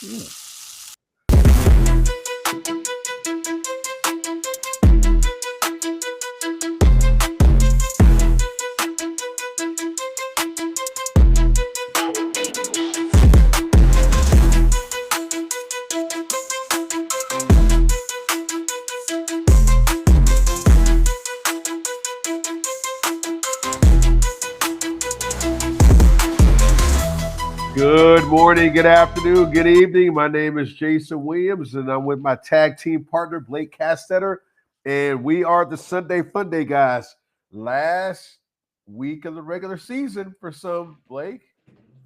Good morning, good afternoon, good evening. My name is Jason Williams, and I'm with my tag team partner, Blake Castetter, and we are the Sunday Fun Day guys. Last week of the regular season for some, Blake.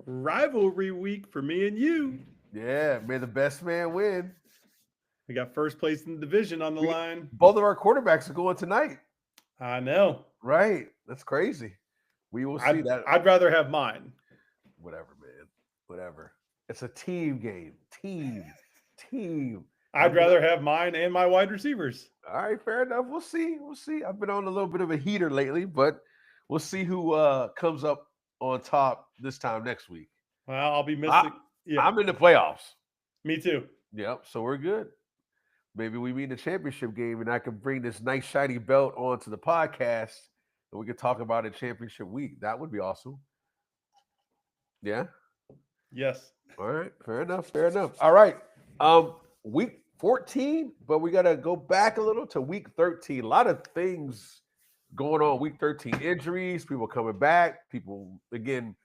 Rivalry week for me and you. Yeah, may the best man win. We got first place in the division on the line. Both of our quarterbacks are going tonight. I know. Right. That's crazy. We will see that. I'd rather have mine. Whatever, man. Whatever. It's a team game. Team. I'd rather have mine and my wide receivers. All right, fair enough. We'll see. I've been on a little bit of a heater lately, but we'll see who comes up on top this time next week. Well, I'll be missing. I'm in the playoffs. Me too. Yep, so we're good. Maybe we meet in the championship game, and I can bring this nice shiny belt onto the podcast, and we can talk about it championship week. That would be awesome. Yeah? Yes. All right, fair enough. All right. Week 14, but we got to go back a little to week 13. A lot of things going on week 13. Injuries, people coming back, people, again,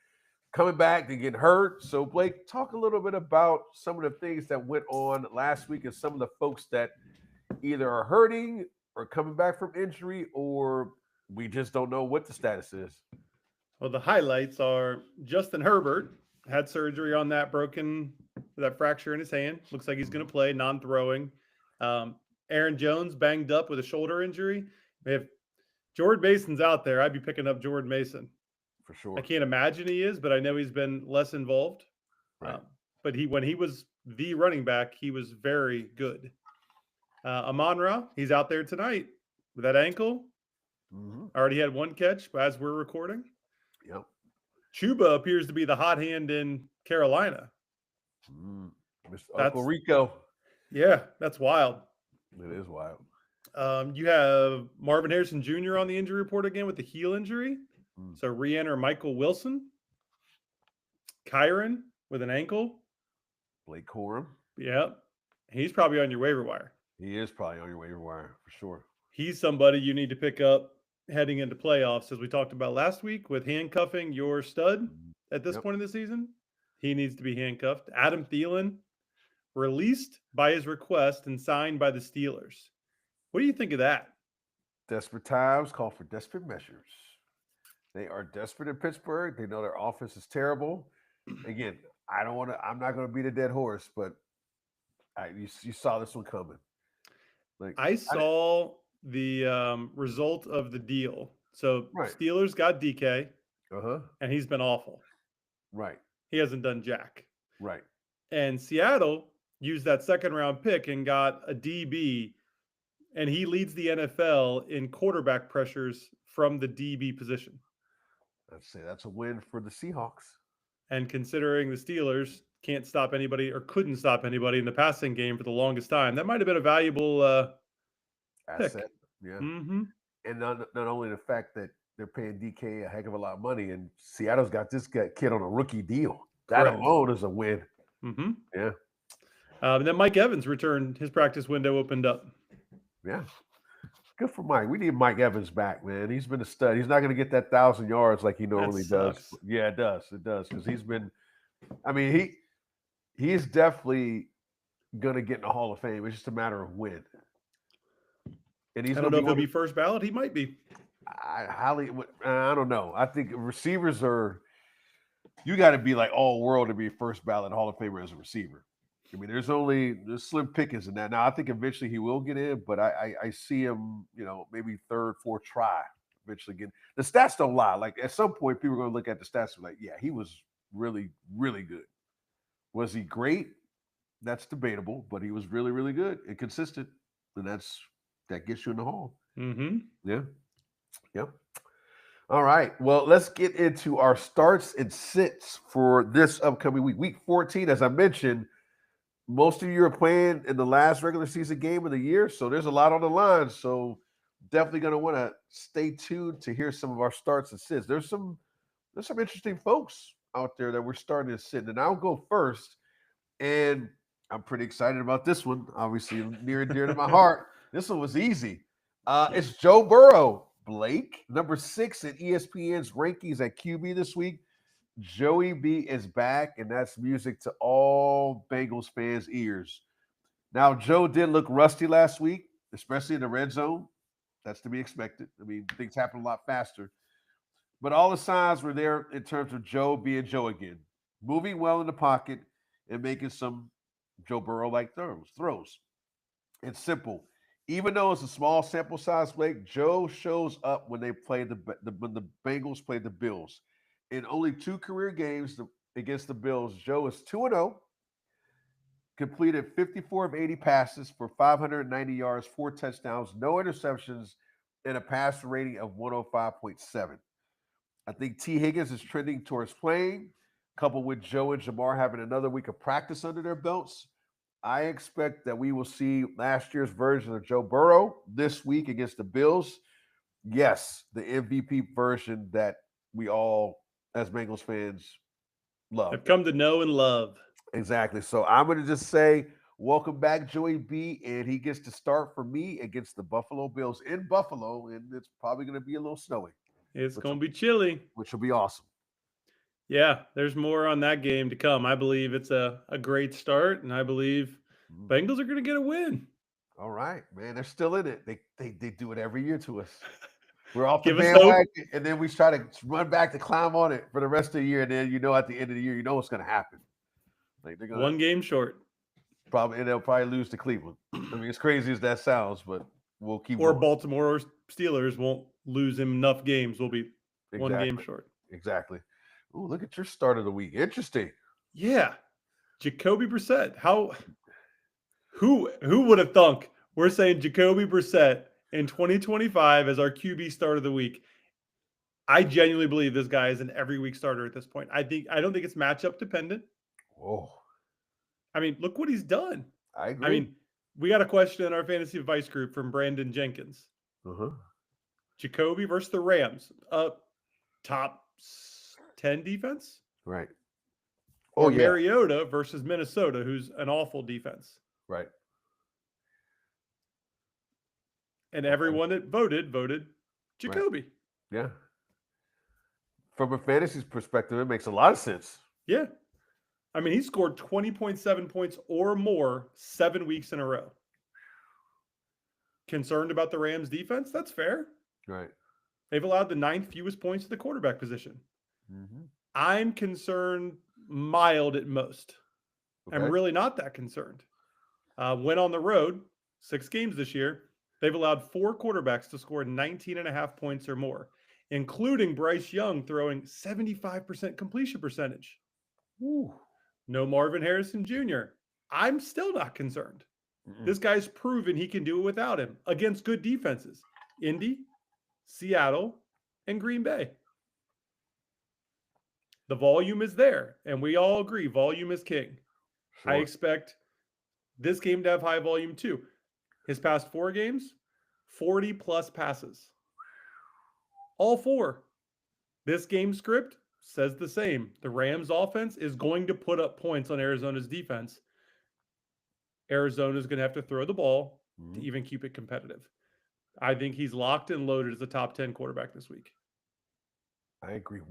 coming back, they get hurt. So, Blake, talk a little bit about some of the things that went on last week and some of the folks that either are hurting or coming back from injury, or we just don't know what the status is. Well, the highlights are Justin Herbert had surgery on that fracture in his hand. Looks like he's going to play, non-throwing. Aaron Jones banged up with a shoulder injury. If Jordan Mason's out there, I'd be picking up Jordan Mason. For sure. I can't imagine he is, but I know he's been less involved. Right. But when he was the running back, he was very good. Amon-Ra, he's out there tonight with that ankle. Mm-hmm. Already had one catch as we're recording. Yep. Chuba appears to be the hot hand in Carolina. Mr. Uncle Rico. Yeah, that's wild. It is wild. You have Marvin Harrison Jr. on the injury report again with the heel injury. So re-enter Michael Wilson. Kyron with an ankle. Blake Corum. Yeah. He's probably on your waiver wire. He is probably on your waiver wire for sure. He's somebody you need to pick up heading into playoffs, as we talked about last week with handcuffing your stud at this point in the season. He needs to be handcuffed. Adam Thielen, released by his request and signed by the Steelers. What do you think of that? Desperate times call for desperate measures. They are desperate in Pittsburgh. They know their offense is terrible. Again, I'm not going to beat a dead horse, but you saw this one coming. I saw the result of the deal. So Steelers got DK, and he's been awful. Right. He hasn't done jack. Right. And Seattle used that second-round pick and got a DB, and he leads the NFL in quarterback pressures from the DB position. I'd say that's a win for the Seahawks. And considering the Steelers can't stop anybody or couldn't stop anybody in the passing game for the longest time, that might have been a valuable asset. Pick. Yeah. Mm-hmm. And not only the fact that they're paying DK a heck of a lot of money, and Seattle's got this kid on a rookie deal. That alone is a win. Mm-hmm. Yeah. And then Mike Evans returned. His practice window opened up. Yeah. Good for Mike. We need Mike Evans back, man. He's been a stud. He's not going to get that 1,000 yards like he normally does. Yeah, it does. It does. Because he's been – I mean, he is definitely going to get in the Hall of Fame. It's just a matter of when. And he's I don't know if he'll be first ballot. He might be. I don't know. I think receivers are – you got to be like all world to be first ballot Hall of Famer as a receiver. I mean, there's slim pickings in that. Now, I think eventually he will get in, but I see him, maybe third, fourth try eventually getting. The stats don't lie. Like, at some point, people are going to look at the stats and be like, yeah, he was really, really good. Was he great? That's debatable, but he was really, really good and consistent. And that gets you in the hall. Mm-hmm. Yeah. Yep. All right. Well, let's get into our starts and sits for this upcoming week. Week 14, as I mentioned, most of you are playing in the last regular season game of the year, so there's a lot on the line. So definitely going to want to stay tuned to hear some of our starts and sits. There's some interesting folks out there that we're starting to sit, and I'll go first. And I'm pretty excited about this one. Obviously, near and dear to my heart. This one was easy. It's Joe Burrow. Blake, number 6 in ESPN's rankings at QB this week. Joey B is back, and that's music to all Bengals fans' ears. Now, Joe did look rusty last week, especially in the red zone. That's to be expected. I mean, things happen a lot faster. But all the signs were there in terms of Joe being Joe again, moving well in the pocket and making some Joe Burrow-like throws. It's simple. Even though it's a small sample size, Blake, Joe shows up when they play when the Bengals play the Bills. In only 2 career games against the Bills, Joe is 2-0, completed 54 of 80 passes for 590 yards, 4 touchdowns, no interceptions, and a passer rating of 105.7. I think T. Higgins is trending towards playing, coupled with Joe and Jamar having another week of practice under their belts. I expect that we will see last year's version of Joe Burrow this week against the Bills. Yes, the MVP version that we all, as Bengals fans, love. Have come to know and love. Exactly. So I'm going to just say, welcome back, Joey B. And he gets to start for me against the Buffalo Bills in Buffalo. And it's probably going to be a little snowy. It's going to be chilly. Which will be awesome. Yeah, there's more on that game to come. I believe it's a great start, and I believe Bengals are going to get a win. All right, man. They're still in it. They do it every year to us. We're off the Give us bandwagon, and then we try to run back to climb on it for the rest of the year. And then, at the end of the year, what's going to happen. Like they're gonna, 1 game short. And they'll probably lose to Cleveland. I mean, as crazy as that sounds, but we'll keep Or going. Baltimore Steelers won't lose him enough games. We'll be 1 game short. Exactly. Oh, look at your start of the week. Interesting. Yeah. Jacoby Brissett. Who would have thunk we're saying Jacoby Brissett in 2025 as our QB start of the week? I genuinely believe this guy is an every week starter at this point. I don't think it's matchup dependent. Whoa. I mean, look what he's done. I agree. I mean, we got a question in our fantasy advice group from Brandon Jenkins. Jacoby versus the Rams. Top 10 defense? Right. Or Mariota versus Minnesota, who's an awful defense. Right. And everyone that voted Jacoby. Right. Yeah. From a fantasy perspective, it makes a lot of sense. Yeah. I mean, he scored 20.7 points or more 7 weeks in a row. Concerned about the Rams defense? That's fair. Right. They've allowed the 9th fewest points to the quarterback position. I'm concerned mild at most. Okay. I'm really not that concerned. Went on the road, 6 games this year. They've allowed 4 quarterbacks to score 19.5 points or more, including Bryce Young throwing 75% completion percentage. Ooh. No Marvin Harrison Jr. I'm still not concerned. This guy's proven he can do it without him against good defenses. Indy, Seattle, and Green Bay. The volume is there, and we all agree volume is king. Sure. I expect this game to have high volume too. His past 4 games, 40-plus passes. All 4. This game script says the same. The Rams offense is going to put up points on Arizona's defense. Arizona's going to have to throw the ball to even keep it competitive. I think he's locked and loaded as a top 10 quarterback this week. I agree.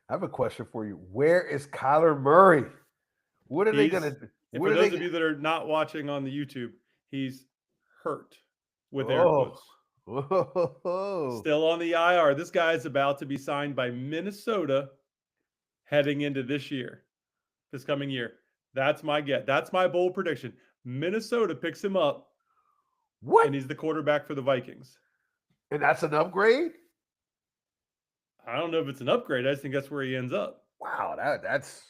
I have a question for you. Where is Kyler Murray? What are they going to do? For those of you that are not watching on the YouTube, he's hurt with air quotes. Whoa. Still on the IR. This guy is about to be signed by Minnesota heading into this coming year. That's my guess. That's my bold prediction. Minnesota picks him up. What? And he's the quarterback for the Vikings. And that's an upgrade? I don't know if it's an upgrade. I just think that's where he ends up. Wow, that's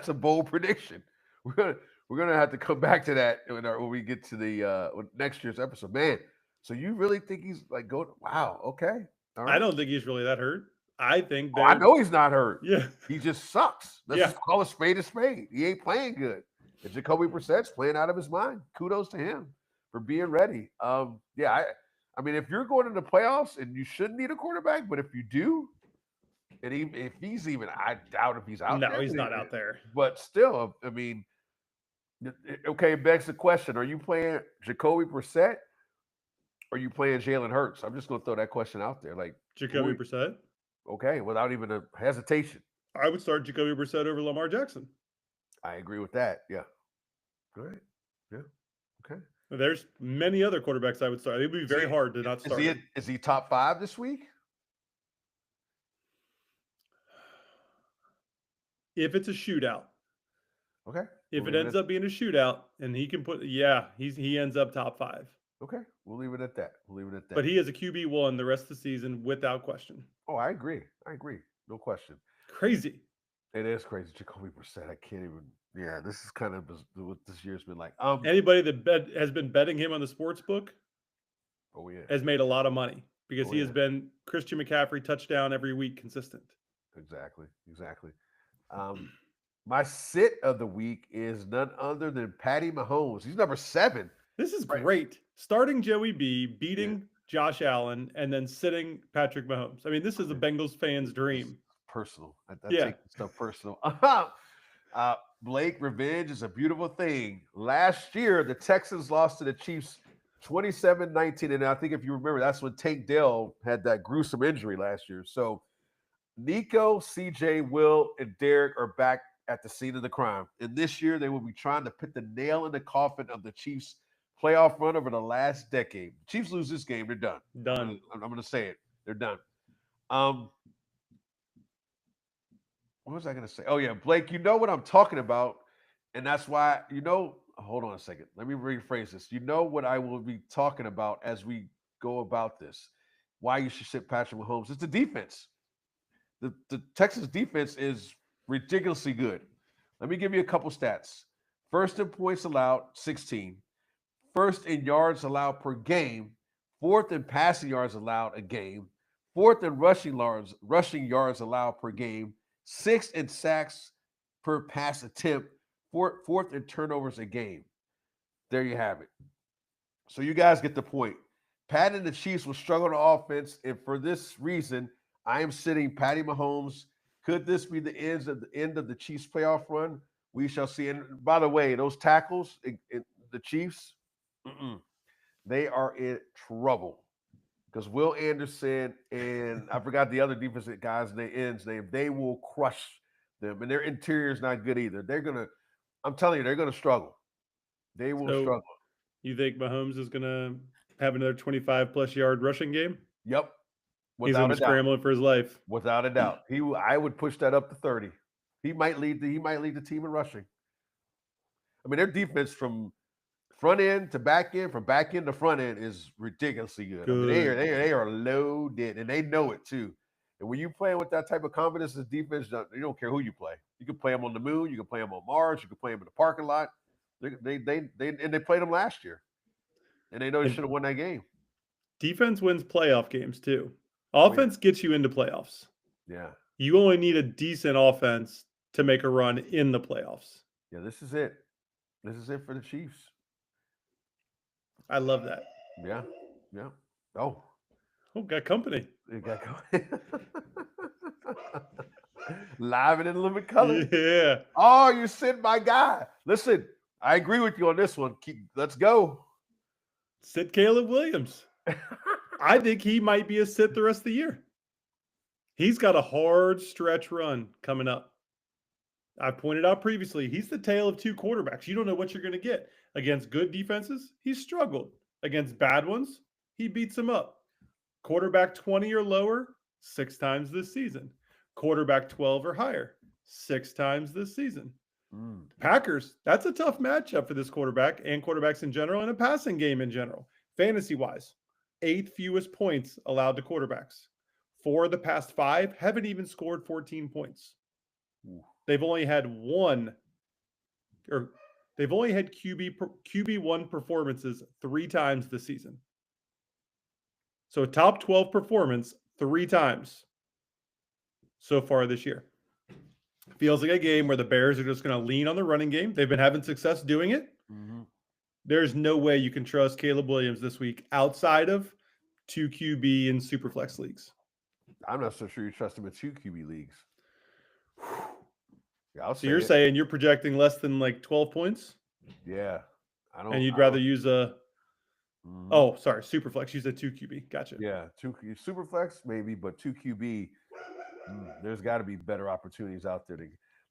a bold prediction. We're gonna have to come back to that when we get to the next year's episode. Man, so you really think he's like going? Wow, okay. All right. I don't think he's really that hurt. I think I know he's not hurt. Yeah, he just sucks. Let's just call a spade a spade. He ain't playing good. And Jacoby Brissett's playing out of his mind. Kudos to him for being ready. Yeah, I mean, if you're going into playoffs and you shouldn't need a quarterback, but if you do, and even if he's even, I doubt if he's out No, there. he's not out there. But still, I mean, okay, it begs the question: are you playing Jacoby Brissett? Or are you playing Jalen Hurts? I'm just going to throw that question out there. Like Jacoby Brissett. Okay, without even a hesitation. I would start Jacoby Brissett over Lamar Jackson. I agree with that. Yeah. All right. Yeah. Okay. There's many other quarterbacks I would start. It would be very hard to not start. Is he top 5 this week? If it's a shootout. Okay. If it ends up being a shootout and he can he ends up top 5. Okay. We'll leave it at that. But he is a QB1 the rest of the season without question. Oh, I agree. No question. Crazy. It is crazy. Jacoby Brissett. I can't even. Yeah, this is kind of what this year's been like. Anybody that has been betting him on the sports book has made a lot of money because he has been Christian McCaffrey touchdown every week consistent. Exactly. My sit of the week is none other than Patty Mahomes. He's number 7. This is great. Starting Joey B, beating Josh Allen, and then sitting Patrick Mahomes. I mean, this is a Bengals fan's dream. Personal. I take stuff personal. Blake, revenge is a beautiful thing. Last year, the Texans lost to the Chiefs 27-19. And I think if you remember, that's when Tank Dell had that gruesome injury last year. So Nico, CJ, Will, and Derek are back at the scene of the crime. And this year, they will be trying to put the nail in the coffin of the Chiefs' playoff run over the last decade. Chiefs lose this game, they're done. Done. I'm going to say it. They're done. What was I going to say? Oh, yeah, Blake, you know what I'm talking about. And that's why, hold on a second. Let me rephrase this. You know what I will be talking about as we go about this. Why you should sit Patrick Mahomes. It's the defense. The Texas defense is ridiculously good. Let me give you a couple stats. First in points allowed, 16. First in yards allowed per game. Fourth in passing yards allowed a game. Fourth in rushing yards allowed per game. Sixth in sacks per pass attempt. Fourth in turnovers a game. There you have it. So you guys get the point. Pat and the Chiefs will struggle on offense, and for this reason, I am sitting Patty Mahomes. Could this be the end of the Chiefs playoff run? We shall see. And by the way, those tackles, the Chiefs, they are in trouble because Will Anderson and I forgot the other defensive guy's name. They will crush them, and their interior is not good either. I'm telling you, they're gonna struggle. They will struggle. You think Mahomes is gonna have another 25+ yard rushing game? Yep. He's gonna be scrambling for his life. Without a doubt. I would push that up to 30. He might lead the team in rushing. I mean, their defense from front end to back end, from back end to front end is ridiculously good. I mean, they are loaded, and they know it too. And when you playing with that type of confidence as defense, you don't care who you play. You can play them on the moon, you can play them on Mars, you can play them in the parking lot. They played them last year, and they know they should have won that game. Defense wins playoff games too. Offense gets you into playoffs. Yeah. You only need a decent offense to make a run in the playoffs. Yeah, this is it. This is it for the Chiefs. I love that. Yeah. Oh, got company. You got company. Live and in living color. Yeah. Oh, you're sitting my guy. Listen, I agree with you on this one. Let's go. Sit Caleb Williams. I think he might be a sit the rest of the year. He's got a hard stretch run coming up. I pointed out previously, he's the tale of two quarterbacks. You don't know what you're going to get. Against good defenses, he's struggled. Against bad ones, he beats them up. Quarterback 20 or lower, 6 times this season. Quarterback 12 or higher, 6 times this season. Packers, that's a tough matchup for this quarterback and quarterbacks in general and a passing game in general. Fantasy-wise, 8th fewest points allowed to quarterbacks. 4 of the past 5 haven't even scored 14 points. They've only had QB1 performances 3 times this season. So a top 12 performance 3 times so far this year. Feels like a game where the Bears are just going to lean on the running game. They've been having success doing it. Mm-hmm. There's no way you can trust Caleb Williams this week outside of 2 QB and Superflex leagues. I'm not so sure you trust him in 2 QB leagues. Yeah, I'll So say you're it. saying you're projecting less than like 12 points? Yeah. And you'd rather use a Mhm. Oh, sorry, Superflex. Use a 2 QB. Gotcha. Yeah, 2 super flex maybe, but 2 QB. There's got to be better opportunities out there.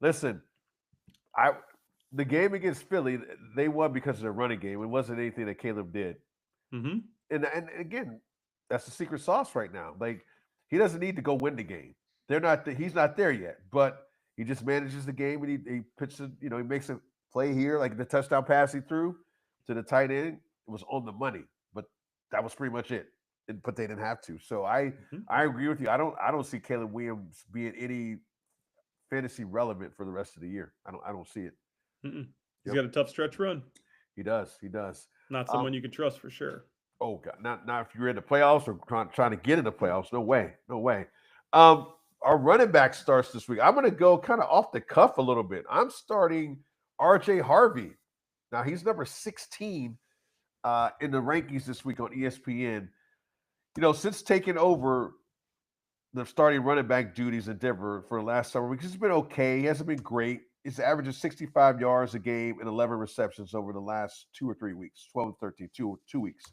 Listen, the game against Philly, they won because of the running game. It wasn't anything that Caleb did. Mm-hmm. And again, that's the secret sauce right now. Like he doesn't need to go win the game. He's not there yet, but he just manages the game and he pitches. He makes a play here, like the touchdown pass he threw to the tight end. It was on the money, but that was pretty much it. But they didn't have to. So I agree with you. I don't see Caleb Williams being any fantasy relevant for the rest of the year. I don't see it. He's got a tough stretch run. He does. Not someone you can trust for sure. Oh God, not if you're in the playoffs or trying to get in the playoffs. No way. Our running back starts this week. I'm going to go kind of off the cuff a little bit. I'm starting RJ Harvey. Now he's number 16 in the rankings this week on ESPN. Since taking over the starting running back duties in Denver for the last summer weeks, he's been okay. He hasn't been great. His average is 65 yards a game and 11 receptions over the last 2 or 3 weeks, 12 and 13, 2 weeks.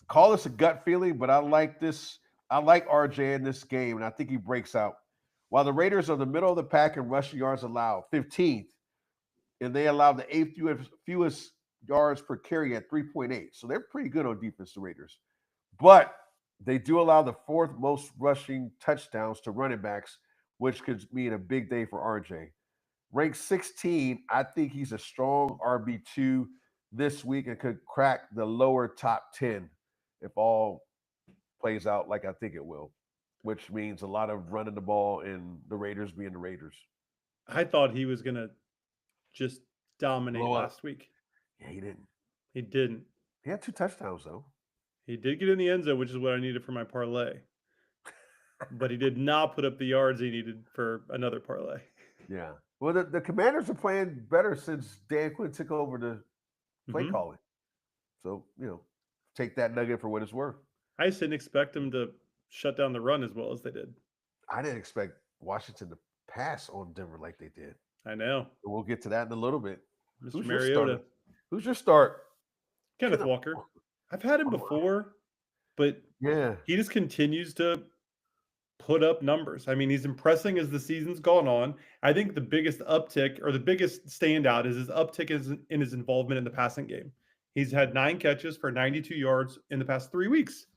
Call this a gut feeling, but I like this. I like RJ in this game, and I think he breaks out. While the Raiders are the middle of the pack in rushing yards allowed, 15th, and they allow the 8th fewest yards per carry at 3.8. So they're pretty good on defense, the Raiders. But they do allow the 4th most rushing touchdowns to running backs, which could mean a big day for RJ. Ranked 16, I think he's a strong RB2 this week and could crack the lower top 10 if all plays out like I think it will, which means a lot of running the ball and the Raiders being the Raiders. I thought he was going to just dominate last week. Yeah, he didn't. He didn't. He had 2 touchdowns, though. He did get in the end zone, which is what I needed for my parlay. But he did not put up the yards he needed for another parlay. Yeah. Well, the Commanders are playing better since Dan Quinn took over the play calling. So, take that nugget for what it's worth. I just didn't expect them to shut down the run as well as they did. I didn't expect Washington to pass on Denver like they did. I know. We'll get to that in a little bit. Mr. Mariota. Who's your start? Kenneth Walker. I've had him before, but he just continues to put up numbers. I mean, he's impressing as the season's gone on. I think the biggest uptick or the biggest standout is his uptick in his involvement in the passing game. He's had 9 catches for 92 yards in the past 3 weeks.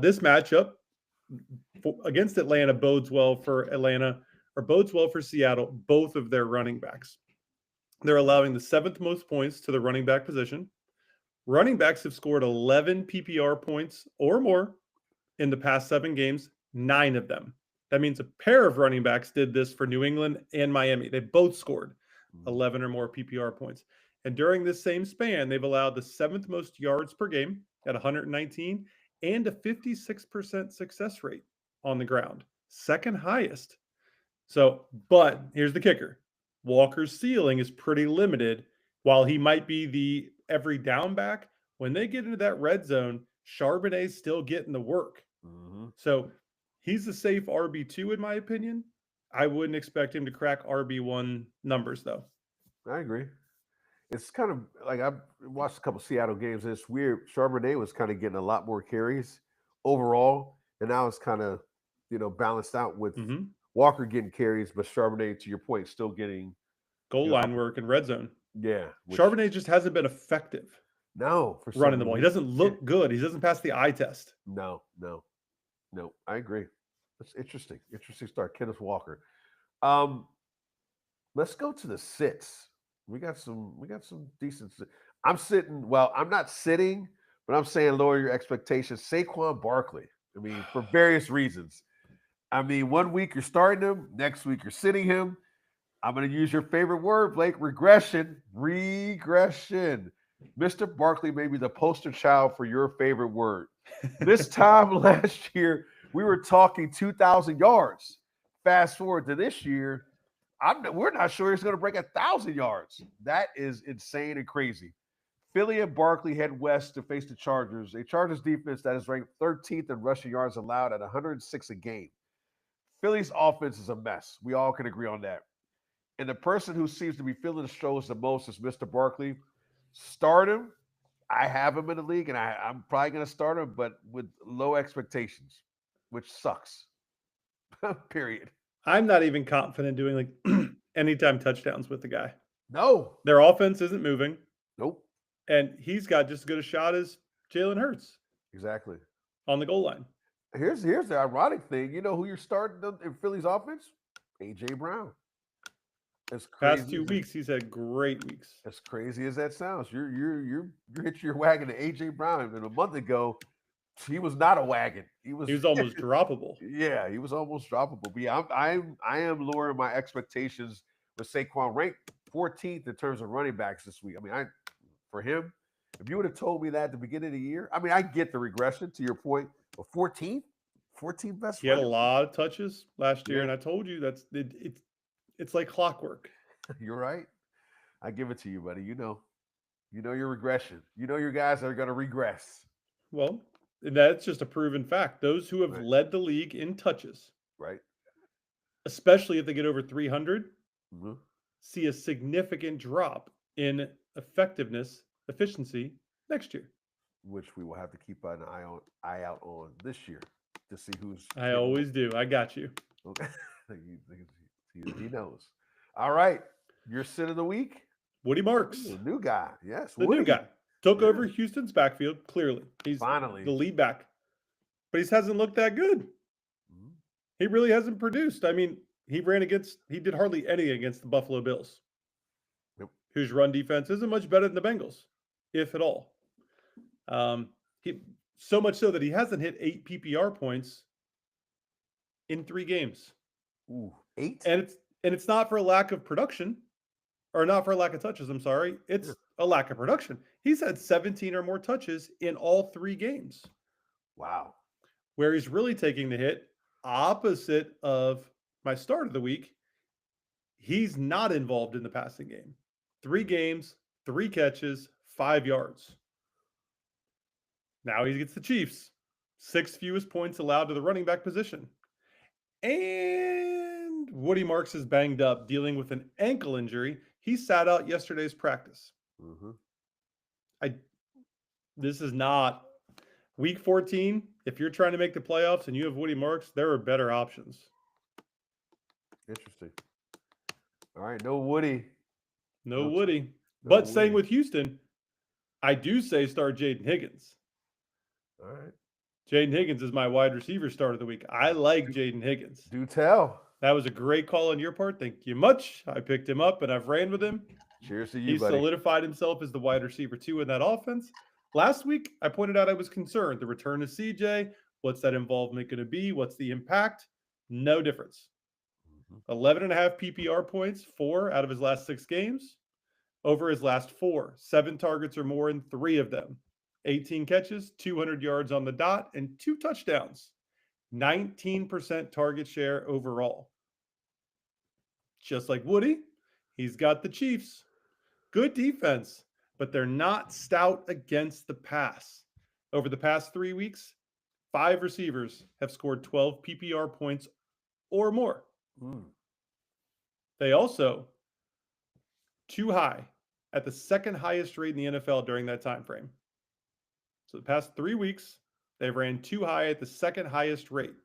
This matchup against Atlanta bodes well for Seattle, both of their running backs. They're allowing the 7th most points to the running back position. Running backs have scored 11 PPR points or more in the past 7 games, 9 of them. That means a pair of running backs did this for New England and Miami. They both scored 11 or more PPR points. And during this same span, they've allowed the 7th most yards per game at 119 and a 56% success rate on the ground. 2nd highest. So, but here's the kicker. Walker's ceiling is pretty limited. While he might be the every down back, when they get into that red zone, Charbonnet's still getting the work. So he's a safe RB2 in my opinion. I wouldn't expect him to crack RB1 numbers though. I agree. It's kind of like I've watched a couple of Seattle games. And it's weird. Charbonnet was kind of getting a lot more carries overall, and now it's kind of balanced out with Walker getting carries, but Charbonnet, to your point, still getting goal line work and red zone. Yeah, Charbonnet just hasn't been effective. No, for running the ball. He doesn't look good. He doesn't pass the eye test. No. I agree. That's interesting. Interesting start, Kenneth Walker. Let's go to the sits. We got some decent. I'm sitting. Well, I'm not sitting, but I'm saying lower your expectations. Saquon Barkley. I mean, for various reasons. I mean, 1 week you're starting him, next week you're sitting him. I'm going to use your favorite word, Blake. Regression. Mr. Barkley may be the poster child for your favorite word. This time last year, we were talking 2,000 yards. Fast forward to this year, We're not sure he's going to break 1,000 yards. That is insane and crazy. Philly and Barkley head west to face the Chargers, a Chargers defense that is ranked 13th in rushing yards allowed at 106 a game. Philly's offense is a mess. We all can agree on that. And the person who seems to be feeling the struggles the most is Mr. Barkley. Start him. I have him in the league, and I'm probably going to start him, but with low expectations, which sucks. Period. I'm not even confident doing like anytime touchdowns with the guy. No. Their offense isn't moving. Nope. And he's got just as good a shot as Jalen Hurts Exactly. on the goal line. Here's the ironic thing. You know who you're starting in Philly's offense? A.J. Brown. As crazy Past 2 weeks, he's had great weeks. As crazy as that sounds, you're hitching your wagon to A.J. Brown. And a month ago, he was not a wagon. He was almost droppable. Yeah, he was almost droppable. But yeah, I am lowering my expectations with Saquon, ranked 14th in terms of running backs this week. I mean, for him, if you would have told me that at the beginning of the year, I mean, I get the regression to your point, but 14th best. He had a lot of touches last year, Yeah. and I told you it's like clockwork. You're right. I give it to you, buddy. You know your regression. You know your guys that are going to regress. Well, that's just a proven fact. Those who have Right. led the league in touches, Right. especially if they get over 300, Mhm. see a significant drop in efficiency next year. Which we will have to keep an eye out on this year to see who's. I always do. I got you. Okay. he knows. All right. Your sit of the week? Woody Marks, Ooh, new guy. Yes. the Woody. new guy, took Yeah. over Houston's backfield. Clearly, he's Finally. the lead back, but he hasn't looked that good. Mhm. He really hasn't produced. I mean, he did hardly any against the Buffalo Bills, Yep. whose run defense isn't much better than the Bengals, if at all. So much so that he hasn't hit 8 PPR points in 3 games. Ooh, 8? And it's not for a lack of production, or not for a lack of touches, I'm sorry. It's a lack of production. He's had 17 or more touches in all 3 games. Wow. Where he's really taking the hit, opposite of my start of the week, he's not involved in the passing game. 3 games, 3 catches, 5 yards. Now he gets the Chiefs. 6th fewest points allowed to the running back position. And Woody Marks is banged up, dealing with an ankle injury. He sat out yesterday's practice. Mm-hmm. This is not week 14. If you're trying to make the playoffs and you have Woody Marks, there are better options. Interesting. All right. No Woody. No No Woody. no But staying Woody. with Houston, I do say start Jaden Higgins. All right. Jaden Higgins is my wide receiver start of the week. I like Jaden Higgins. Do tell. That was a great call on your part. Thank you much. I picked him up and I've ran with him. Cheers to you, He buddy. solidified himself as the wide receiver 2 in that offense. Last week, I pointed out I was concerned. The return of CJ, what's that involvement going to be? What's the impact? No difference. 11.5 PPR points, 4 out of his last 6 games. Over his last 4, 7 targets or more in 3 of them. 18 catches, 200 yards on the dot, and 2 touchdowns. 19% target share overall. Just like Woody, he's got the Chiefs. Good defense, but they're not stout against the pass. Over the past 3 weeks, 5 receivers have scored 12 PPR points or more. They also too high at the second highest rate in the NFL during that time frame. So the past 3 weeks, they've ran too high at the second highest rate.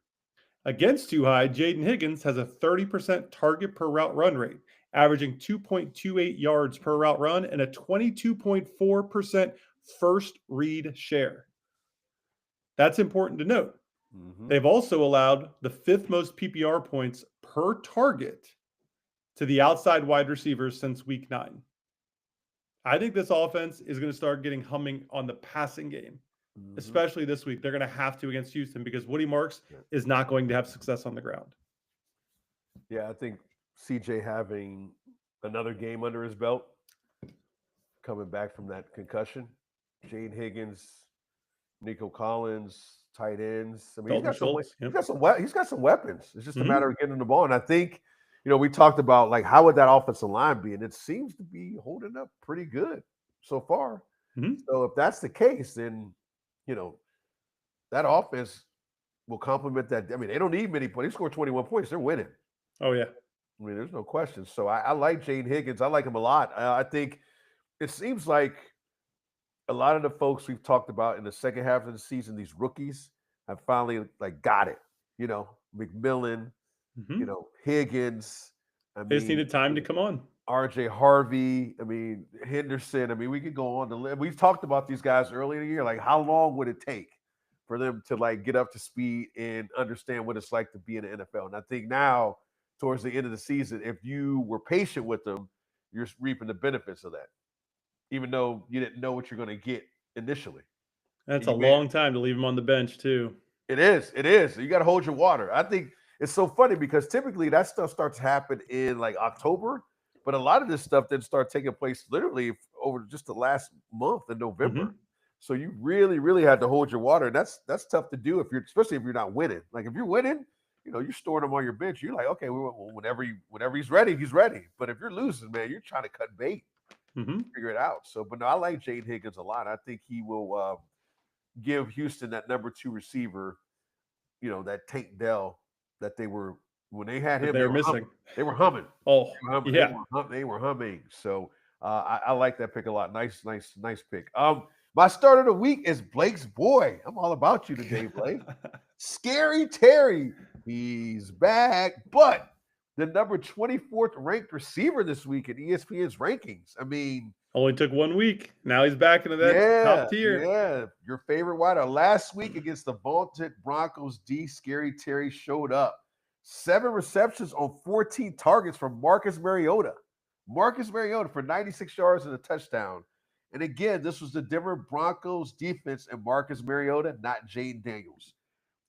Against too high, Jaden Higgins has a 30% target per route run rate, averaging 2.28 yards per route run and a 22.4% first read share. That's important to note. Mm-hmm. They've also allowed the 5th most PPR points per target to the outside wide receivers since week 9. I think this offense is going to start getting humming on the passing game, especially this week. They're going to have to against Houston because Woody Marks is not going to have success on the ground. Yeah, I think CJ having another game under his belt, coming back from that concussion. Jade Higgins, Nico Collins, tight ends. I mean, he's got some weapons. It's just a matter of getting the ball. And I think we talked about like how would that offensive line be, and it seems to be holding up pretty good so far. Mhm. So if that's the case, then you know that offense will complement that. I mean, they don't need many points. They scored 21 points. They're winning. Oh yeah. I mean, there's no question. So I like Jane Higgins. I like him a lot. I think it seems like a lot of the folks we've talked about in the second half of the season, these rookies, have finally like got it. McMillan, Mhm. Higgins. I They just mean, needed time to come on. RJ Harvey. I mean, Henderson. I mean, we could go on to live. We've talked about these guys earlier in the year. Like, how long would it take for them to like get up to speed and understand what it's like to be in the NFL? And I think now, towards the end of the season, if you were patient with them, you're reaping the benefits of that, even though you didn't know what you're going to get initially. That's And a you may long time to leave him on the bench too. It is. It is. You got to hold your water. I think it's so funny because typically that stuff starts to happen in like October, but a lot of this stuff didn't start taking place literally over just the last month in November. Mhm. So you really, really had to hold your water. And that's tough to do if you're, especially if you're not winning. Like if you're winning, you're storing him on your bench. You're like, okay, well, whenever he's ready, he's ready. But if you're losing, man, you're trying to cut bait, Mhm. figure it out. So, but no, I like Jade Higgins a lot. I think he will give Houston that number two receiver, that Tank Dell that they were when they had That him, they they were were humming. missing. They were humming. Oh, They were humming. They yeah. were, they were humming. So I like that pick a lot. Nice, nice, nice pick. My start of the week is Blake's boy. I'm all about you today, Blake. Scary Terry. He's back, but the number 24th ranked receiver this week in ESPN's rankings. I mean, Only took 1 week. Now he's back into that yeah, top tier. yeah. Your favorite wideout. Last week against the vaunted Broncos, D. Scary Terry showed up. 7 receptions on 14 targets from Marcus Mariota. Marcus Mariota for 96 yards and a touchdown. And again, this was the Denver Broncos defense and Marcus Mariota, not Jaden Daniels.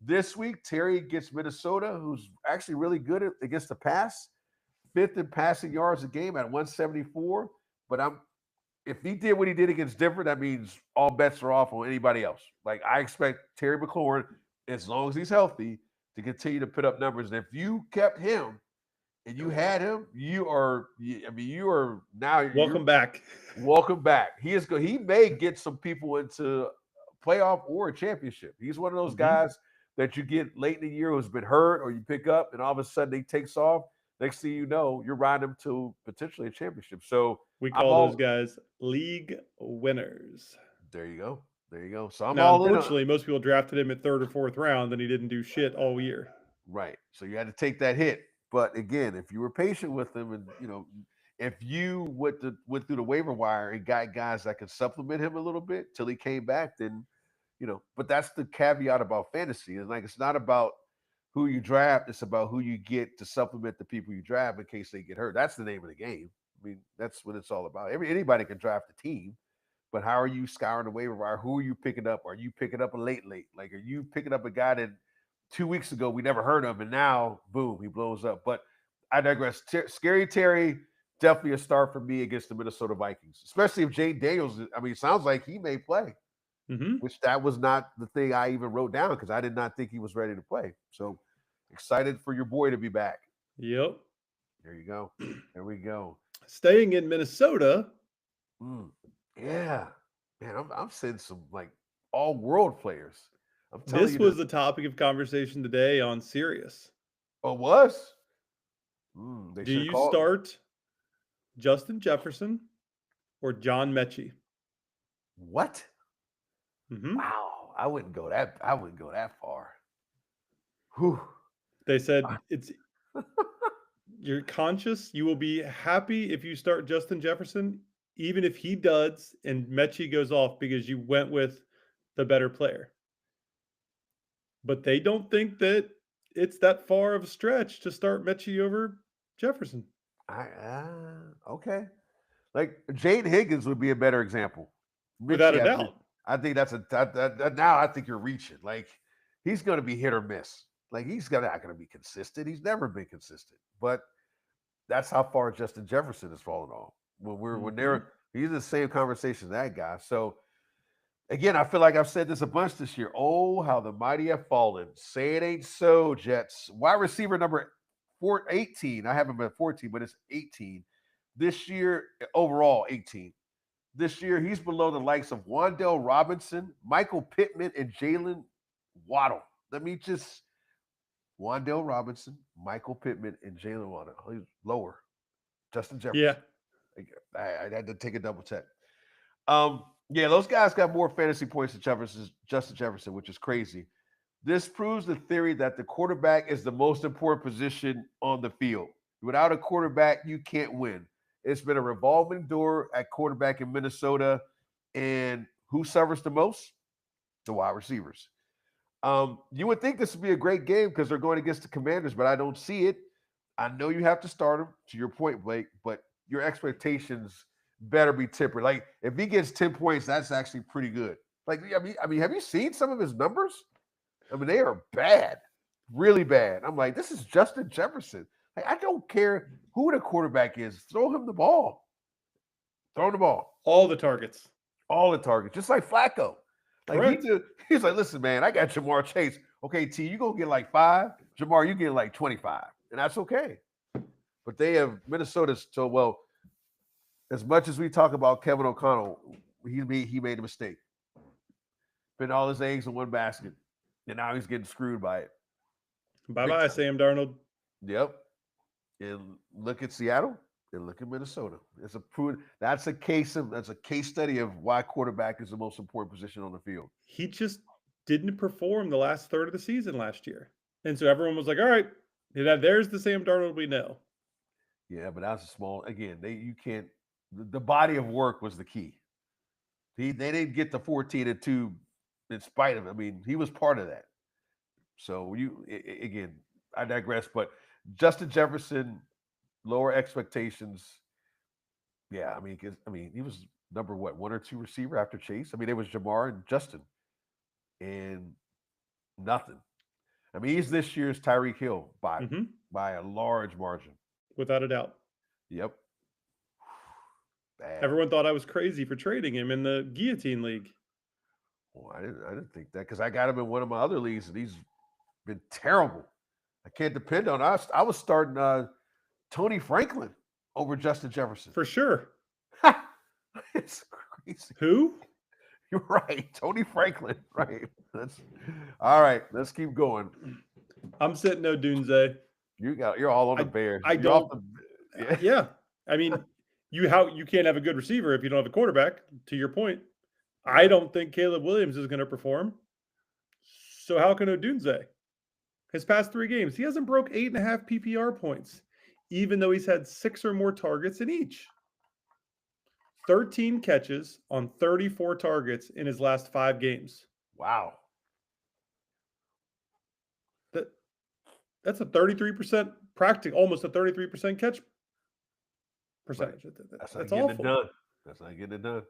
This week, Terry gets Minnesota, who's actually really good against the pass, fifth in passing yards a game at 174. But if he did what he did against Denver, that means all bets are off on anybody else. Like I expect Terry McLaurin, as long as he's healthy, to continue to put up numbers. And if you kept him and you had him, you are now you're Welcome back. welcome back. He is good. He may get some people into a playoff or a championship. He's one of those Mhm. guys that you get late in the year who's been hurt or you pick up and all of a sudden he takes off. Next thing you know, you're riding him to potentially a championship. So We I'm call those all guys league winners. there you go. There you go. So I'm Now, all in on unfortunately, most people drafted him at 3rd or 4th round, and he didn't do shit all year. right. So you had to take that hit. But again, if you were patient with him and if you went through the waiver wire and got guys that could supplement him a little bit till he came back, then but that's the caveat about fantasy. It's like it's not about who you draft, it's about who you get to supplement the people you draft in case they get hurt. That's the name of the game. I mean, that's what it's all about. Anybody can draft a team. But how are you scouring the waiver wire? Who are you picking up? Are you picking up a late? Like, are you picking up a guy that 2 weeks ago we never heard of, and now boom, he blows up? But I digress. Scary Terry definitely a start for me against the Minnesota Vikings, especially if Jane Daniels. I mean, it sounds like he may play, Mhm. which that was not the thing I even wrote down because I did not think he was ready to play. So excited for your boy to be back. Yep. There you go. There we go. Staying in Minnesota, Mm, yeah, man, I'm seeing some like all world players. I'm telling this you was this. the topic of conversation today on Sirius. Oh, it was. They Do should have you called. start Justin Jefferson or John Mechie? What? Mhm. Wow, I wouldn't go that. I wouldn't go that far. Whew. They said it's you're conscious. You will be happy if you start Justin Jefferson, even if he duds and Mechie goes off because you went with the better player. But they don't think that it's that far of a stretch to start Mechie over Jefferson. Okay. Like Jade Higgins would be a better example. Without a Mitchie, doubt. I think that's now I think you're reaching. Like he's going to be hit or miss. Like not going to be consistent. He's never been consistent. But that's how far Justin Jefferson has fallen off. When Mhm. they're he's in the same conversation as that guy. So again, I feel like I've said this a bunch this year. Oh, how the mighty have fallen. Say it ain't so, Jets. Wide receiver number 18. I have him at 14, but it's 18. This year, overall, 18. This year, he's below the likes of Wan'Dale Robinson, Michael Pittman, and Jalen Waddle. Let me just Wan'Dale Robinson, Michael Pittman, and Jalen Waddle. He's lower. Justin Jefferson. Yeah. I had to take a double check. Yeah, those guys got more fantasy points than Justin Jefferson, which is crazy. This proves the theory that the quarterback is the most important position on the field. Without a quarterback, you can't win. It's been a revolving door at quarterback in Minnesota. And who suffers the most? The wide receivers. You would think this would be a great game because they're going against the Commanders, but I don't see it. I know you have to start him, to your point, Blake, but your expectations better be tempered. Like, if he gets 10 points, that's actually pretty good. Like, I mean, have you seen some of his numbers? I mean, they are bad, really bad. I'm like, this is Justin Jefferson. Like, I don't care who the quarterback is. Throw him the ball. Throw him the ball. All the targets. All the targets, just like Flacco. Like Correct. he's like, listen, man, I got Jamar Chase. Okay, T, you gonna get like 5. Jamar, you get like 25, and that's okay. But they have Minnesota's so well. As much as we talk about Kevin O'Connell, he made a mistake. Put all his eggs in one basket, and now he's getting screwed by it. Bye-bye, Sam Darnold. Yep. And look at Seattle and look at Minnesota. That's a case study of why quarterback is the most important position on the field. He just didn't perform the last third of the season last year. And so everyone was like, all right, there's the Sam Darnold we know. Yeah, but that's a small, again, you can't, the body of work was the key. They didn't get the 14-2 in spite of it. I mean, he was part of that. So again, I digress, but Justin Jefferson, lower expectations. Yeah, I mean, he was number 1 or 2 receiver after Chase. I mean, it was Jamar and Justin, and nothing. I mean, he's this year's Tyreek Hill by a large margin, without a doubt. Yep. Bad. Everyone thought I was crazy for trading him in the Guillotine League. Well, I didn't think that because I got him in one of my other leagues, and he's been terrible. I can't depend on us. I was starting Tony Franklin over Justin Jefferson. For sure. It's crazy. Who? You're right. Tony Franklin. Right. All right. Let's keep going. I'm sitting Odunze. You're all on the Bears. I don't. Yeah. I mean, you can't have a good receiver if you don't have a quarterback, to your point. I don't think Caleb Williams is going to perform. So how can Odunze? His past 3 games, he hasn't broke 8.5 PPR points, even though he's had 6 or more targets in each. 13 catches on 34 targets in his last 5 games. Wow. That's a 33% almost a 33% catch percentage. Right. That's not awful. getting it done. That's not getting it done.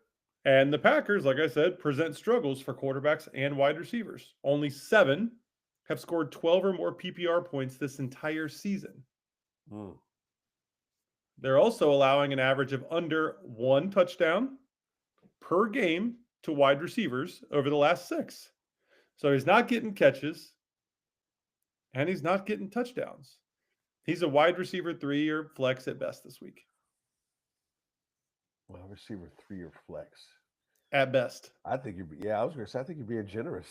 And the Packers, like I said, present struggles for quarterbacks and wide receivers. Only 7 have scored 12 or more PPR points this entire season. They're also allowing an average of under 1 touchdown per game to wide receivers over the last 6. So he's not getting catches and he's not getting touchdowns. He's a wide receiver 3 or flex at best this week. Wide receiver 3 or flex. At best. I think I was going to say, I think you're being generous.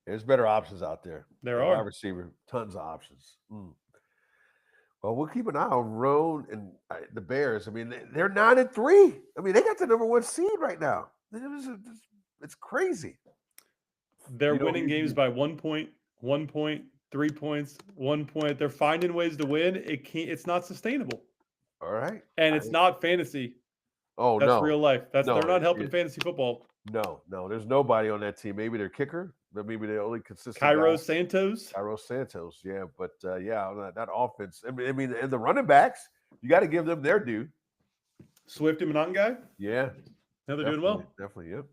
There's better options out there. There are. Wide receiver, tons of options. Well, we'll keep an eye on Roan and the Bears. I mean, they're 9-3. I mean, they got the number 1 seed right now. It's crazy. They're winning games by 1 point, 1 point, 3 points, 1 point. They're finding ways to win. It's not sustainable. All right. And it's not fantasy. Oh, that's no. Real life. They're not helping fantasy football. No. There's nobody on that team. Maybe their kicker, but maybe they're only consistent. Cairo Santos, yeah. But that offense. I mean, and the running backs, you got to give them their due. Swift and Monangai? Yeah. No, they're doing well. Definitely, yep.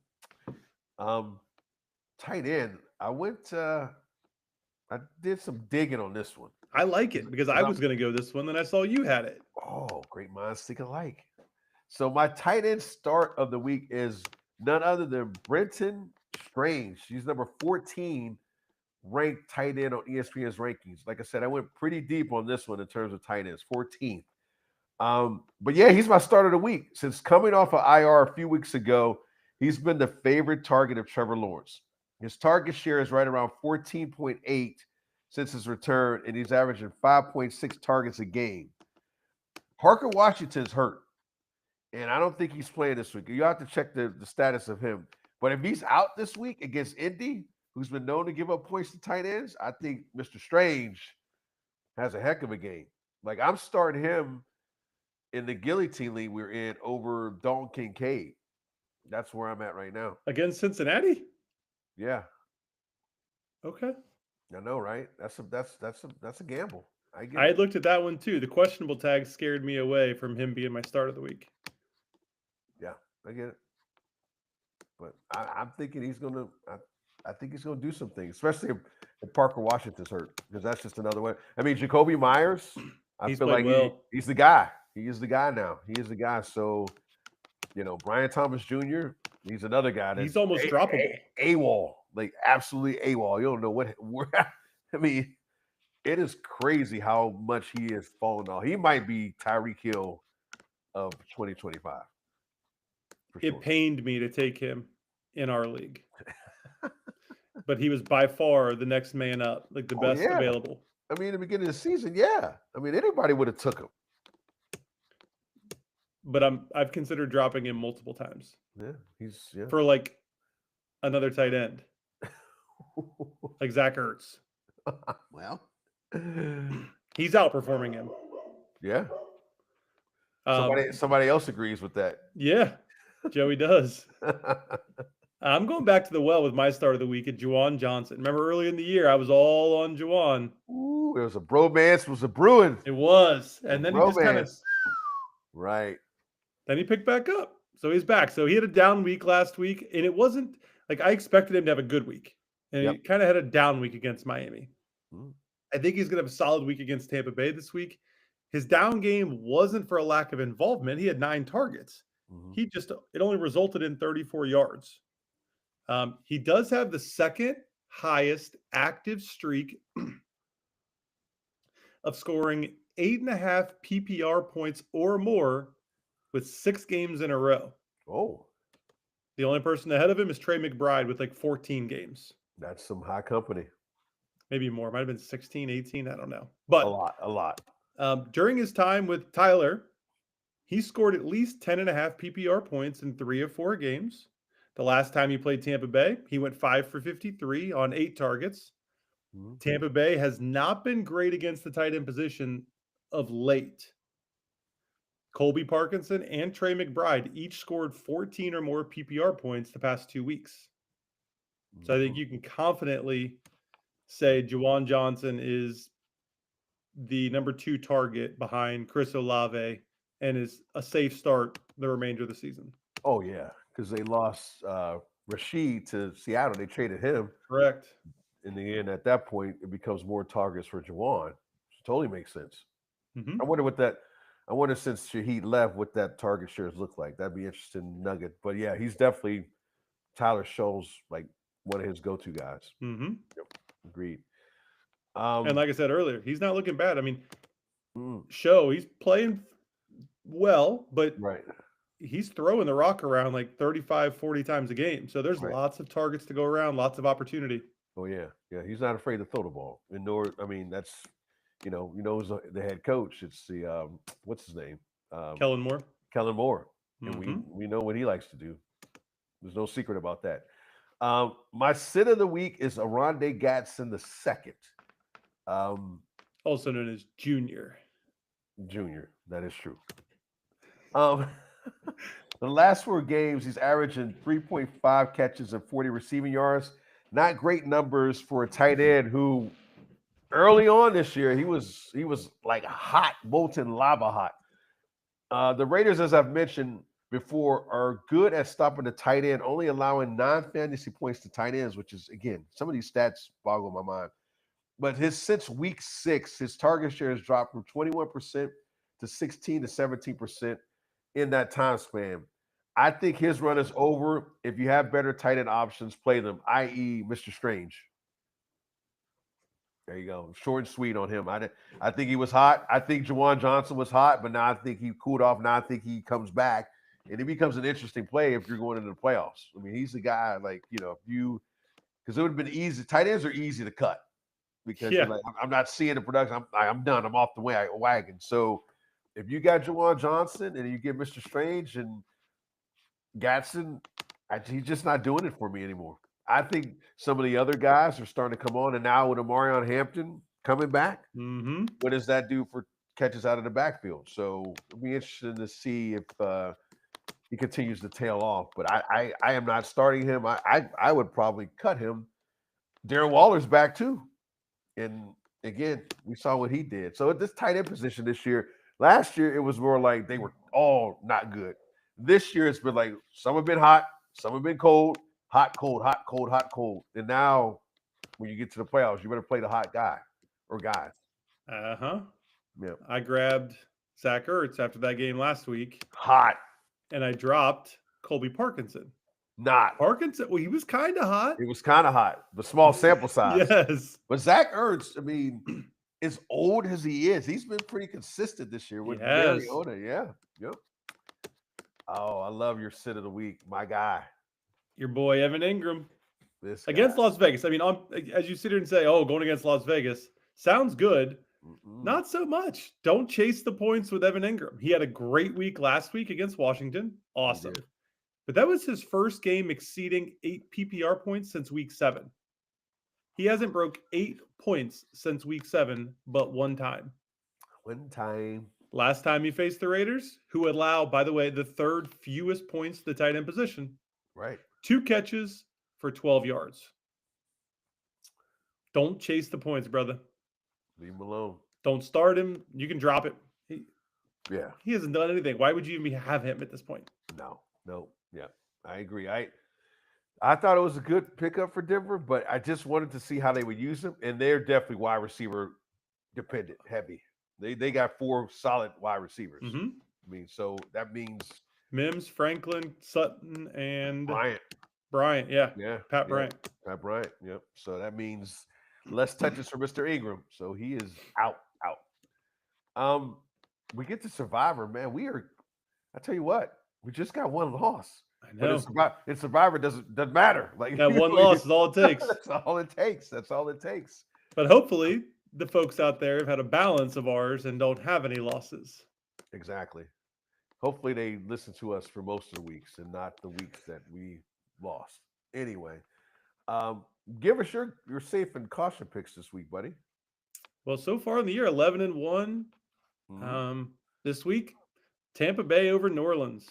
Tight end. I did some digging on this one. I like it because I was going to go this one, then I saw you had it. Oh, great minds think alike. So my tight end start of the week is none other than Brenton Strange. He's number 14 ranked tight end on ESPN's rankings. Like I said, I went pretty deep on this one in terms of tight ends, 14th. But yeah, he's my start of the week. Since coming off of IR a few weeks ago, he's been the favorite target of Trevor Lawrence. His target share is right around 14.8 since his return, and he's averaging 5.6 targets a game. Parker Washington's hurt, and I don't think he's playing this week. You have to check the status of him. But if he's out this week against Indy, who's been known to give up points to tight ends, I think Mr. Strange has a heck of a game. Like, I'm starting him in the Guillotine League we're in over Dalton Kincaid. That's where I'm at right now. Against Cincinnati? Yeah. Okay. I know, right? That's a gamble. I had looked at that one too. The questionable tag scared me away from him being my start of the week. Yeah, I get it. But I'm thinking he's gonna. I think he's gonna do some things, especially if Parker Washington's hurt, because that's just another way. I mean, Jacoby Myers. I feel like he's the guy. He is the guy now. He is the guy. So, Brian Thomas Jr. He's another guy. He's almost droppable. AWOL, like absolutely AWOL. You don't know what. I mean, it is crazy how much he has fallen off. He might be Tyreek Hill of 2025. It pained me to take him in our league, but he was by far the next man up, like the best available. I mean, in the beginning of the season, yeah. I mean, anybody would have took him. But I've considered dropping him multiple times. Yeah, for like another tight end, like Zach Ertz. Well, he's outperforming him. Yeah. Somebody else agrees with that. Yeah, Joey does. I'm going back to the well with my start of the week at Juwan Johnson. Remember early in the year, I was all on Juwan. Ooh, it was a bromance, was a brewing. It was. And then he just kind of... Right. Then he picked back up. So he's back. So he had a down week last week, and it wasn't like I expected him to have a good week. And he kind of had a down week against Miami. I think he's going to have a solid week against Tampa Bay this week. His down game wasn't for a lack of involvement. He had 9 targets. It only resulted in 34 yards. He does have the second highest active streak of scoring 8.5 PPR points or more with 6 games in a row. Oh. The only person ahead of him is Trey McBride with like 14 games. That's some high company. Maybe more. Might have been 16, 18. I don't know. But a lot. During his time with Tyler, he scored at least 10.5 PPR points in 3 of 4 games. The last time he played Tampa Bay, he went 5 for 53 on 8 targets. Tampa Bay has not been great against the tight end position of late. Colby Parkinson and Trey McBride each scored 14 or more PPR points the past 2 weeks. So I think you can confidently say Juwan Johnson is the number 2 target behind Chris Olave and is a safe start the remainder of the season. Oh, yeah, because they lost Rashid to Seattle. They traded him. Correct. In the end, at that point, it becomes more targets for Juwan. Which totally makes sense. I wonder since Shaheed left, what that target shares look like. That'd be interesting nugget. But yeah, he's definitely Tyler Scholl's like one of his go-to guys. Yep. Agreed. And like I said earlier, he's not looking bad. I mean, he's playing well, but he's throwing the rock around like 35, 40 times a game. So there's lots of targets to go around, lots of opportunity. Oh, yeah. Yeah, he's not afraid to throw the ball. That's, who's the head coach. It's the, what's his name? Kellen Moore. Kellen Moore. And we know what he likes to do. There's no secret about that. My sit of the week is Oronde Gadsden II. Also known as Junior. That is true. The last 4 games, he's averaging 3.5 catches and 40 receiving yards. Not great numbers for a tight end who early on this year, he was like hot, molten lava hot. The Raiders, as I've mentioned before, are good at stopping the tight end, only allowing non-fantasy points to tight ends, which is, again, some of these stats boggle my mind. But since week 6, his target share has dropped from 21% to 16 to 17% in that time span. I think his run is over. If you have better tight end options, play them, i.e. Mr. Strange. There you go. Short and sweet on him. I think he was hot. I think Juwan Johnson was hot, but now I think he cooled off. Now I think he comes back, and he becomes an interesting play if you're going into the playoffs. I mean, he's the guy, like, if you, because it would have been easy. Tight ends are easy to cut because you're like, I'm not seeing the production. I'm done. I'm off the wagon. So if you got Juwan Johnson and you get Mr. Strange and Gatson, he's just not doing it for me anymore. I think some of the other guys are starting to come on, and now with Omarion Hampton coming back, what does that do for catches out of the backfield? So it'll be interesting to see if he continues to tail off. But I am not starting him. I would probably cut him. Darren Waller's back too, and again, we saw what he did. So at this tight end position this year, last year it was more like they were all not good. This year it's been like some have been hot, some have been cold. Hot, cold, hot, cold, hot, cold. And now when you get to the playoffs, you better play the hot guy or guys. Yeah. I grabbed Zach Ertz after that game last week. Hot. And I dropped Colby Parkinson. Not. Parkinson, well, he was kind of hot. It was kind of hot. The small sample size. Yes. But Zach Ertz, I mean, as old as he is, he's been pretty consistent this year with Mariota. Yeah. Yep. Oh, I love your sit of the week. My guy. Your boy, Evan Ingram. This against Las Vegas. I mean, as you sit here and say, oh, going against Las Vegas sounds good. Not so much. Don't chase the points with Evan Ingram. He had a great week last week against Washington. Awesome. But that was his first game exceeding 8 PPR points since week 7. He hasn't broke 8 points since week 7, but one time. Last time he faced the Raiders, who allow, by the way, the 3rd fewest points to the tight end position. Right. 2 catches for 12 yards. Don't chase the points, brother. Leave him alone. Don't start him. You can drop it. He hasn't done anything. Why would you even have him at this point? No. Yeah, I agree. I thought it was a good pickup for Denver, but I just wanted to see how they would use him, and they're definitely wide receiver dependent, heavy. They got 4 solid wide receivers. I mean, so that means Mims, Franklin, Sutton, and Bryant. Yeah. Pat Bryant. Yep. So that means less touches for Mr. Ingram. So he is out. We get to Survivor, man. I tell you what, we just got one loss. I know. But in Survivor doesn't matter. Like that one loss is all it takes. That's all it takes. But hopefully the folks out there have had a balance of ours and don't have any losses. Exactly. Hopefully they listen to us for most of the weeks and not the weeks that we lost. Anyway, give us your safe and caution picks this week, buddy. Well, so far in the year, 11-1. This week, Tampa Bay over New Orleans.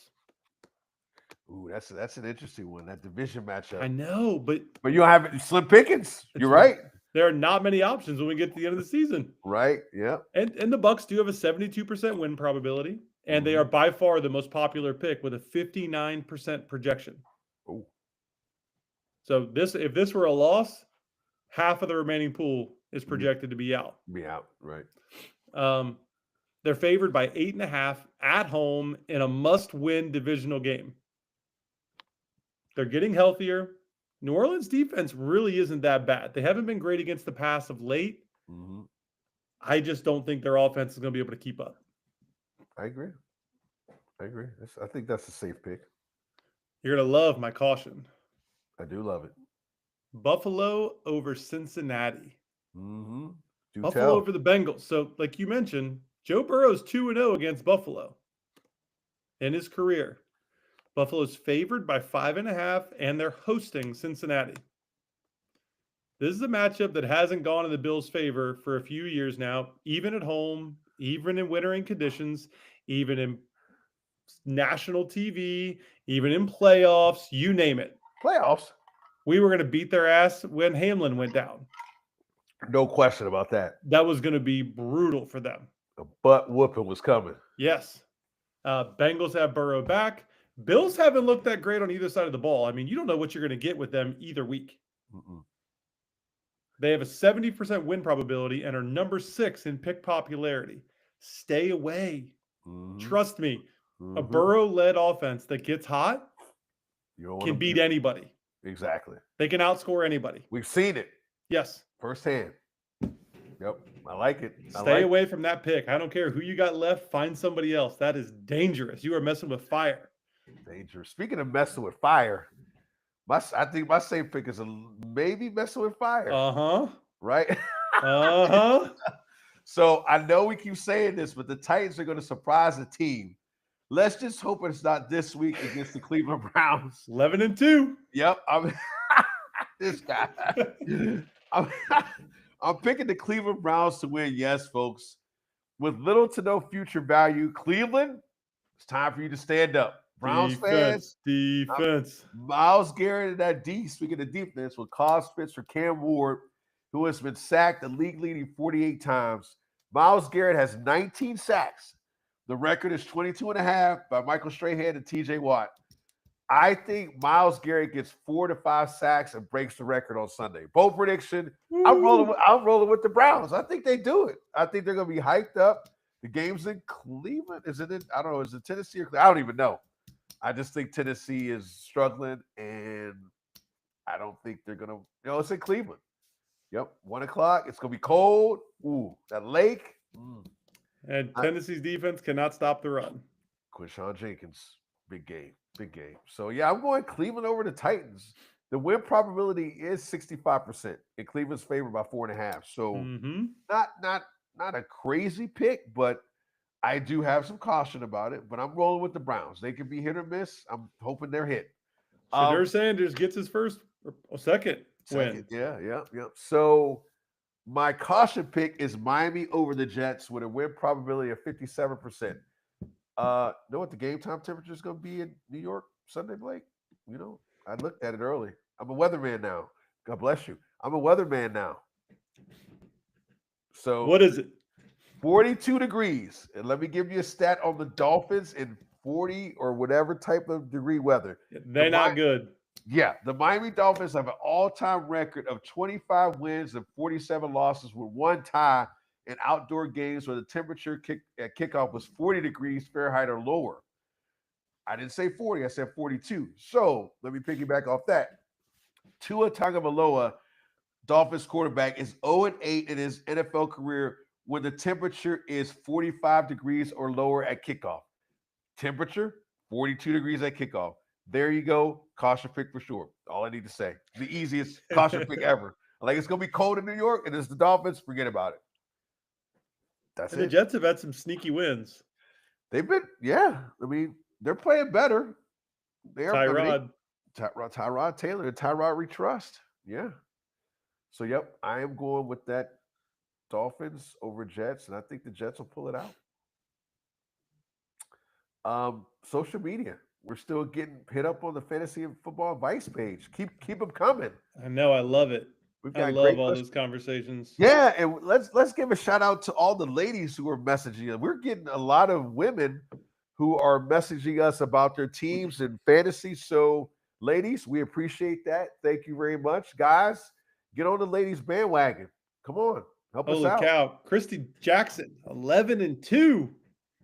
Ooh, that's an interesting one. That division matchup. I know, but you don't have slim pickings. You're right. There are not many options when we get to the end of the season. Right. Yeah. And the Bucs do have a 72% win probability. And they are by far the most popular pick with a 59% projection. Oh. So if this were a loss, half of the remaining pool is projected to be out. Right. They're favored by 8.5 at home in a must-win divisional game. They're getting healthier. New Orleans defense really isn't that bad. They haven't been great against the pass of late. I just don't think their offense is going to be able to keep up. I agree. I think that's a safe pick. You're going to love my caution. I do love it. Buffalo over Cincinnati. Buffalo tell. over the Bengals. So, like you mentioned, Joe Burrow's 2-0 against Buffalo in his career. Buffalo's favored by 5.5, and they're hosting Cincinnati. This is a matchup that hasn't gone in the Bills' favor for a few years now, even at home, even in wintering conditions, even in national TV, even in playoffs, you name it. Playoffs? We were going to beat their ass when Hamlin went down. No question about that. That was going to be brutal for them. A butt whooping was coming. Yes. Bengals have Burrow back. Bills haven't looked that great on either side of the ball. I mean, you don't know what you're going to get with them either week. They have a 70% win probability and are number 6 in pick popularity. Stay away. Trust me. A Burrow-led offense that gets hot can beat anybody. Exactly. They can outscore anybody. We've seen it. Yes. Firsthand. Yep. I like it. Stay away from that pick. I don't care who you got left. Find somebody else. That is dangerous. You are messing with fire. Dangerous. Speaking of messing with fire, I think my same pick is maybe messing with fire. Right? So I know we keep saying this, but the Titans are going to surprise the team. Let's just hope it's not this week against the Cleveland Browns. 11-2. Yep. This guy. I'm picking the Cleveland Browns to win. Yes, folks. With little to no future value, Cleveland, it's time for you to stand up. Browns fans. Defense. Myles Garrett and that D, speaking of defense, with Kyle Pitts for Cam Ward, who has been sacked the league-leading 48 times. Myles Garrett has 19 sacks. The record is 22.5 by Michael Strahan and TJ Watt. I think Myles Garrett gets 4 to 5 sacks and breaks the record on Sunday. Bold prediction. I'm rolling with the Browns. I think they do it. I think they're going to be hyped up. The game's in Cleveland. Is it in, I don't know, is it Tennessee or Cleveland? I don't even know. I just think Tennessee is struggling, and I don't think they're going to, it's in Cleveland. Yep, 1 o'clock. It's going to be cold. Ooh, that lake. And Tennessee's defense cannot stop the run. Quinshon Jenkins, big game. So, yeah, I'm going Cleveland over the Titans. The win probability is 65% in Cleveland's favor by 4.5. So, not a crazy pick, but I do have some caution about it. But I'm rolling with the Browns. They can be hit or miss. I'm hoping they're hit. Shedeur Sanders gets his second win. Yeah. So, my caution pick is Miami over the Jets with a win probability of 57%. Know what the game time temperature is going to be in New York Sunday, Blake? I looked at it early. I'm a weatherman now. God bless you. I'm a weatherman now. So what is it? 42 degrees. And let me give you a stat on the Dolphins in 40 or whatever type of degree weather. They're not good. Yeah, the Miami Dolphins have an all-time record of 25 wins and 47 losses with 1 tie in outdoor games where the temperature at kickoff was 40 degrees Fahrenheit or lower. I didn't say 40, I said 42. So let me piggyback off that. Tua Tagovailoa, Dolphins quarterback, is 0-8 in his NFL career when the temperature is 45 degrees or lower at kickoff. Temperature, 42 degrees at kickoff. There you go. Caution pick for sure. All I need to say. The easiest caution pick ever. Like, it's going to be cold in New York, and it's the Dolphins. Forget about it. That's it. The Jets have had some sneaky wins. They've been, they're playing better. Tyrod Taylor and Tyrod we trust. Yeah. So, yep, I am going with that Dolphins over Jets, and I think the Jets will pull it out. Social media. We're still getting hit up on the Fantasy Football Advice page. Keep them coming. I know. I love it. I love all those conversations. Yeah, and let's give a shout out to all the ladies who are messaging us. We're getting a lot of women who are messaging us about their teams and fantasy. So, ladies, we appreciate that. Thank you very much. Guys, get on the ladies' bandwagon. Come on. Help us out. Holy cow. Christy Jackson, 11-2.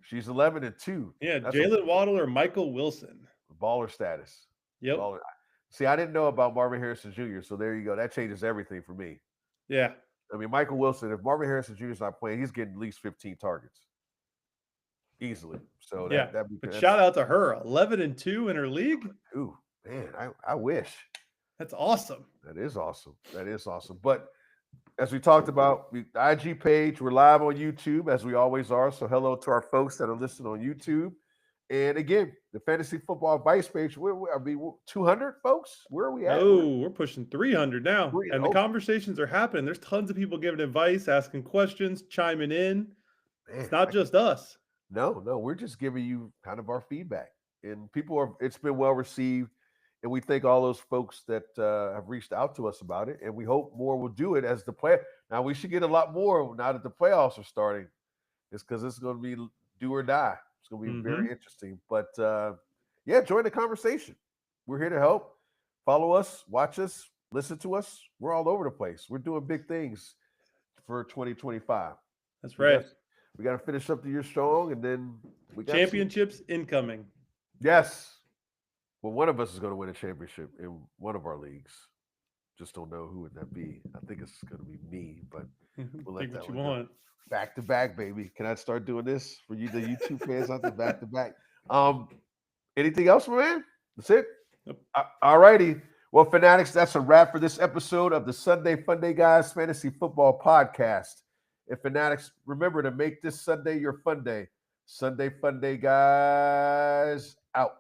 She's 11-2. Yeah, Jalen Waddle or Michael Wilson. Baller status. Yep. Baller. See, I didn't know about Marvin Harrison Jr., so there you go. That changes everything for me. Yeah. I mean, Michael Wilson, if Marvin Harrison Jr. is not playing, he's getting at least 15 targets. Easily. So, but shout out to her. 11-2 in her league. Ooh, man, I wish. That's awesome. That is awesome. But as we talked about, the IG page, we're live on YouTube, as we always are. So hello to our folks that are listening on YouTube. And again, the Fantasy Football Advice page, 200 folks? Where are we at? Oh, we're pushing 300 now. And the conversations are happening. There's tons of people giving advice, asking questions, chiming in. Man, it's not just us. No, we're just giving you kind of our feedback. And it's been well received. And we thank all those folks that have reached out to us about it. And we hope more will do it as the play. Now, we should get a lot more now that the playoffs are starting. It's because it's going to be do or die. It's going to be very interesting. But, join the conversation. We're here to help. Follow us, watch us, listen to us. We're all over the place. We're doing big things for 2025. That's right. We got to finish up the year strong, and then we got championships incoming. Yes. Well, one of us is going to win a championship in one of our leagues. Just don't know who would that be. I think it's going to be me, but we'll let Think that what you one go. want. Back to back, baby. Can I start doing this for you, the YouTube fans out there? Back to back. Anything else, my man? That's it. Nope. All righty. Well, Fanatics, that's a wrap for this episode of the Sunday Funday Guys Fantasy Football Podcast. And Fanatics, remember to make this Sunday your fun day. Sunday Funday Guys out.